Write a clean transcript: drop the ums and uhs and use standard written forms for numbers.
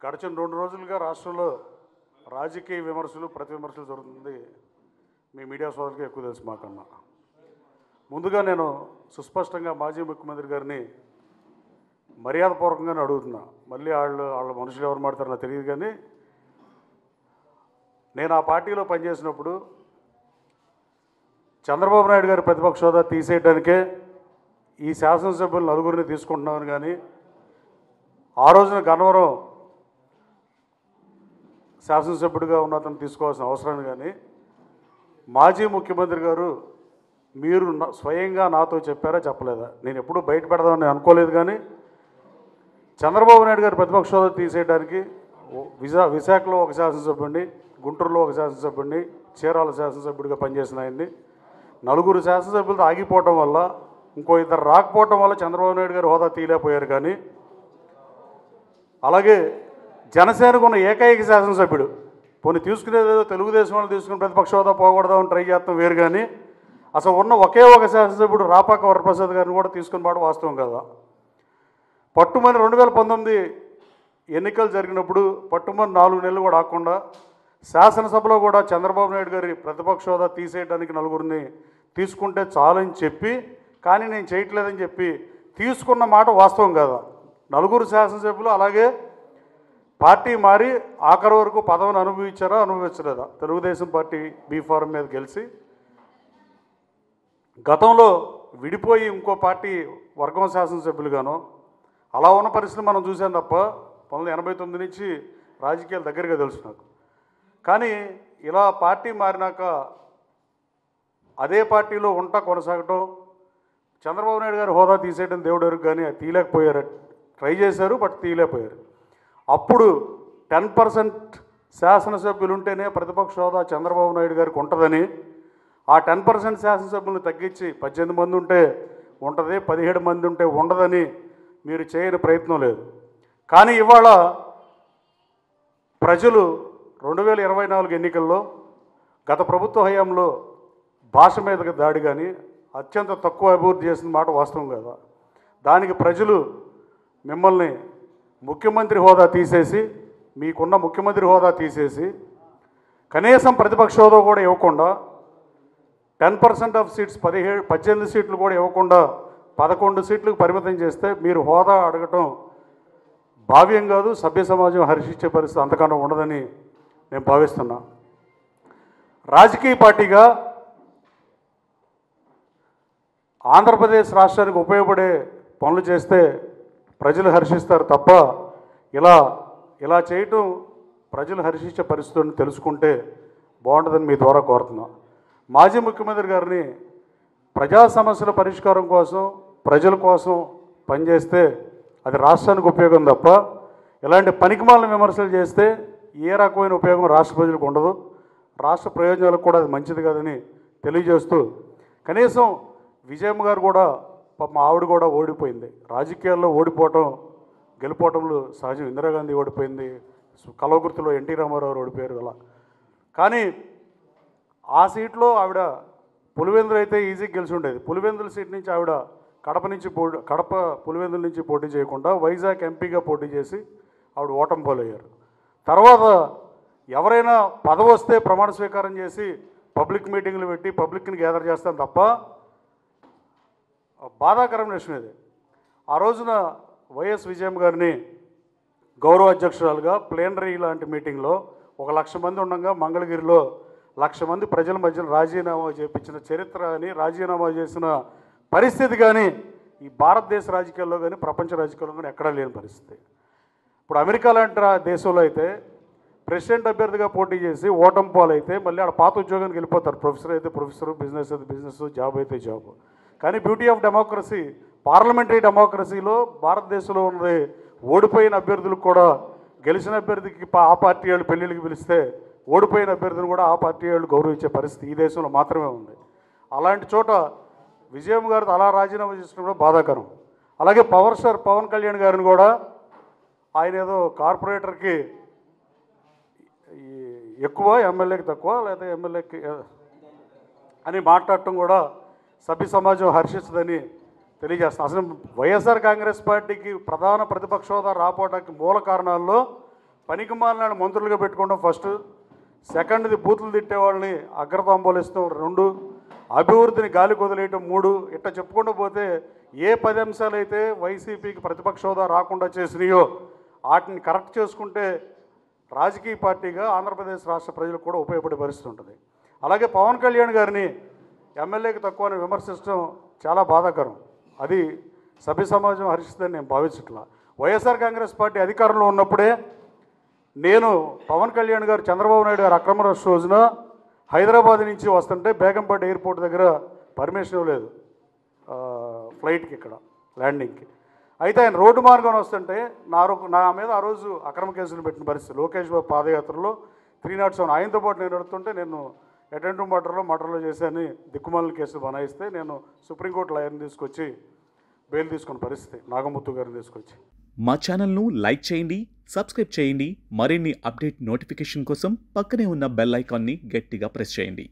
గడిచిన 2 రోజులుగా రాష్ట్రంలో రాజకీయ విమర్శలు ప్రతి విమర్శలు జరుగుతుంది. మీ మీడియా సోదరులకి ఎక్కువ తెలుసు మాకన్నా. ముందుగా నేను సుస్పష్టంగా మాజీ ముఖ్యమంత్రి గారిని మర్యాదపూర్వకంగానే అడుగుతున్నా. మళ్ళీ వాళ్ళ మనుషులు ఎవరు మాడతారో నాకు తెలియదు, కానీ నేను ఆ పార్టీలో పనిచేసినప్పుడు చంద్రబాబు నాయుడు గారి ప్రతిపక్ష హోదా తీసేయడానికే ఈ శాసనసభ్యులు నలుగురిని తీసుకుంటున్నామని, కానీ ఆ రోజున గన్నవరం శాసనసభ్యుడిగా ఉన్న అతను తీసుకోవాల్సిన అవసరాన్ని కానీ మాజీ ముఖ్యమంత్రి గారు మీరు స్వయంగా నాతో చెప్పారా చెప్పలేదా? నేను ఎప్పుడూ బయట పెడదామని అనుకోలేదు, కానీ చంద్రబాబు నాయుడు గారి ప్రతిపక్ష హోదా తీసేయడానికి విశాఖలో ఒక శాసనసభ్యుడిని, గుంటూరులో ఒక శాసనసభ్యుడిని, చీరాల శాసనసభ్యుడిగా పనిచేసిన ఆయన్ని నలుగురు శాసనసభ్యులతో ఆగిపోవటం వల్ల, ఇంకో ఇద్దరు రాకపోవటం వల్ల చంద్రబాబు నాయుడు గారు హోదా తీయలేకపోయారు. కానీ అలాగే జనసేనకు ఉన్న ఏకైక శాసనసభ్యుడు పోనీ తీసుకునేదేదో తెలుగుదేశం వాళ్ళు తీసుకుని ప్రతిపక్ష హోదా పోకూడదామని ట్రై చేస్తాం వేరు, కానీ అసలు ఉన్న ఒకే ఒక శాసనసభ్యుడు రాపాక వరప్రసాద్ గారిని కూడా తీసుకుని పాటు వాస్తవం కదా. పట్టుమని 2019 ఎన్నికలు జరిగినప్పుడు పట్టుమని 4 నెలలు కూడా ఆకుండా శాసనసభలో కూడా చంద్రబాబు నాయుడు గారి ప్రతిపక్ష హోదా తీసేయడానికి నలుగురిని తీసుకుంటే చాలని చెప్పి, కానీ నేను చేయట్లేదని చెప్పి తీసుకున్న మాట వాస్తవం కదా. నలుగురు శాసనసభ్యులు అలాగే పార్టీ మారి ఆఖరి వరకు పదవిని అనుభవించారా అనుభవించలేదా? తెలుగుదేశం పార్టీ బీఫారం మీద గెలిచి గతంలో విడిపోయి ఇంకో పార్టీ వర్గం శాసనసభ్యులుగానో అలా ఉన్న పరిస్థితి మనం చూసాం తప్ప 1989 నుంచి రాజకీయాలు దగ్గరగా తెలుసు నాకు. కానీ ఇలా పార్టీ మారినాక అదే పార్టీలో ఉంటా కొనసాగటం, చంద్రబాబు నాయుడు గారు హోదా తీసేయడం దేవుడు ఎరుగు, కానీ అది తీయలేకపోయారు. ట్రై చేశారు, బట్ తీయలేకపోయారు. అప్పుడు 10% శాసనసభ్యులు ఉంటేనే ప్రతిపక్ష హోదా చంద్రబాబు నాయుడు గారికి ఉంటుందని, ఆ 10% శాసనసభ్యులను తగ్గించి 18 మంది ఉంటే ఉంటుంది, 17 మంది ఉంటే ఉండదని మీరు చేయని ప్రయత్నం లేదు. కానీ ఇవాళ ప్రజలు 2024 ఎన్నికల్లో గత ప్రభుత్వ హయాంలో భాష మీదకి దాడి కానీ అత్యంత తక్కువ అభివృద్ధి చేసిన మాట వాస్తవం కదా. దానికి ప్రజలు మిమ్మల్ని ముఖ్యమంత్రి హోదా తీసేసి, మీకున్న ముఖ్యమంత్రి హోదా తీసేసి కనీసం ప్రతిపక్ష హోదా కూడా ఇవ్వకుండా 10% ఆఫ్ సీట్స్ 18 సీట్లు కూడా ఇవ్వకుండా 11 సీట్లకు పరిమితం చేస్తే మీరు హోదా అడగటం భావ్యం కాదు. సభ్య సమాజం హర్షించే పరిస్థితి అంతకన్నా ఉండదని నేను భావిస్తున్నా. రాజకీయ పార్టీగా ఆంధ్రప్రదేశ్ రాష్ట్రానికి ఉపయోగపడే పనులు చేస్తే ప్రజలు హర్షిస్తారు తప్ప ఇలా చేయటం ప్రజలు హర్షించే పరిస్థితులను తెలుసుకుంటే బాగుంటుందని మీ ద్వారా కోరుతున్నా. మాజీ ముఖ్యమంత్రి గారిని ప్రజా సమస్యల పరిష్కారం కోసం ప్రజల కోసం పనిచేస్తే అది రాష్ట్రానికి ఉపయోగం తప్ప ఇలాంటి పనికిమాలిన విమర్శలు చేస్తే ఏ రకమైన ఉపయోగం రాష్ట్ర ప్రజలకు ఉండదు, రాష్ట్ర ప్రయోజనాలకు కూడా అది మంచిది కాదని తెలియజేస్తూ, కనీసం విజయమ్మ గారు కూడా పాపం ఆవిడ కూడా ఓడిపోయింది. రాజకీయాల్లో ఓడిపోవటం గెలిపోవటంలో సహజం. ఇందిరాగాంధీ ఓడిపోయింది, కల్వకుర్తిలో ఎన్టీ రామారావు ఓడిపోయారు అలా. కానీ ఆ సీట్లో ఆవిడ పులివెందులు అయితే ఈజీగా గెలిచి ఉండేది. పులివెందుల సీట్ నుంచి ఆవిడ కడప పులివెందుల నుంచి పోటీ చేయకుండా వైజాగ్ ఎంపీగా పోటీ చేసి ఆవిడ ఓటమి పాలయ్యారు. తర్వాత ఎవరైనా పదవి వస్తే ప్రమాణ స్వీకారం చేసి పబ్లిక్ మీటింగ్లు పెట్టి పబ్లిక్ని గ్యాదర్ చేస్తాం తప్ప బాధాకరమైన విషయం ఇది. ఆ రోజున వైఎస్ విజయమ్మ గారిని గౌరవ అధ్యక్షురాలుగా ప్లేనరీ లాంటి మీటింగ్లో 1,00,000 మంది ఉండగా మంగళగిరిలో 1,00,000 మంది ప్రజల మధ్యన రాజీనామా చేయించిన చరిత్ర అని, రాజీనామా చేసిన పరిస్థితి కానీ ఈ భారతదేశ రాజకీయాల్లో కానీ ప్రపంచ రాజకీయాల్లో కానీ ఎక్కడా లేని పరిస్థితి. ఇప్పుడు అమెరికా లాంటి దేశంలో అయితే ప్రెసిడెంట్ అభ్యర్థిగా పోటీ చేసి ఓటమి పాలైతే మళ్ళీ ఆడ పాత ఉద్యోగానికి వెళ్ళిపోతారు. ప్రొఫెసర్ అయితే ప్రొఫెసరు, బిజినెస్ అయితే బిజినెస్, జాబ్ అయితే జాబ్. కానీ బ్యూటీ ఆఫ్ డెమోక్రసీ, పార్లమెంటరీ డెమోక్రసీలో భారతదేశంలో ఉన్నది ఓడిపోయిన అభ్యర్థులకు కూడా గెలిచిన అభ్యర్థికి ఆ పార్టీ వాళ్ళు పెళ్ళిళ్ళకి పిలిస్తే ఓడిపోయిన అభ్యర్థిని కూడా ఆ పార్టీ వాళ్ళు గౌరవించే పరిస్థితి ఈ దేశంలో మాత్రమే ఉంది. అలాంటి చోట విజయమ్మ గారితో అలా రాజీనామా చేసిన కూడా బాధాకరం. అలాగే పవర్ స్టార్ పవన్ కళ్యాణ్ గారిని కూడా ఆయన ఏదో కార్పొరేటర్కి ఎక్కువ, ఎమ్మెల్యేకి తక్కువ, లేదా ఎమ్మెల్యేకి అని మాట్లాడటం కూడా సభ్య సమాజం హర్షిస్తుందని తెలియజేస్తాను. అసలు వైఎస్ఆర్ కాంగ్రెస్ పార్టీకి ప్రధాన ప్రతిపక్ష హోదా రాపోవడానికి మూల కారణాల్లో పనికిమాలిన మంత్రులుగా పెట్టుకోవడం ఫస్ట్, సెకండ్ది బూతులు తిట్టే వాళ్ళని అగ్రతాంబోలిస్తాం 2, అభివృద్ధిని గాలి కొదిలేయటం 3, ఇట్లా చెప్పుకుంటూ పోతే ఏ 10 అంశాలు అయితే వైసీపీకి ప్రతిపక్ష హోదా రాకుండా చేసినాయో వాటిని కరెక్ట్ చేసుకుంటే రాజకీయ పార్టీగా ఆంధ్రప్రదేశ్ రాష్ట్ర ప్రజలకు కూడా ఉపయోగపడే పరిస్థితి ఉంటుంది. అలాగే పవన్ కళ్యాణ్ గారిని ఎమ్మెల్యేకి తక్కువని విమర్శించడం చాలా బాధాకరం. అది సభ్య సమాజం హర్షిస్తుందని నేను భావించట్లా. వైఎస్ఆర్ కాంగ్రెస్ పార్టీ అధికారంలో ఉన్నప్పుడే నేను పవన్ కళ్యాణ్ గారు చంద్రబాబు నాయుడు గారు అక్రమ అరెస్ట్ రోజున హైదరాబాద్ నుంచి వస్తుంటే బేగంపేట ఎయిర్పోర్ట్ దగ్గర పర్మిషన్ ఇవ్వలేదు ఫ్లైట్కి, ఇక్కడ ల్యాండింగ్కి. అయితే ఆయన రోడ్డు మార్గం వస్తుంటే నా మీద ఆ రోజు అక్రమ కేసులు పెట్టిన పరిస్థితి. లోకేష్ బాబు పాదయాత్రలో 307 ఆయనతో పాటు నేను నడుతుంటే నేను అటెంటివ్ మర్డర్లో చేశాను దిక్కుమాలిన కేసులు బనాయిస్తే నేను సుప్రీంకోర్టు లాయర్ని తీసుకొచ్చి బెయిల్ తీసుకున్న పరిస్థితి, నాగముత్తు గారిని తీసుకొచ్చి. మా ఛానల్ను లైక్ చేయండి, సబ్స్క్రైబ్ చేయండి. మరిన్ని అప్డేట్ నోటిఫికేషన్ కోసం పక్కనే ఉన్న బెల్ ఐకాన్ని గట్టిగా ప్రెస్ చేయండి.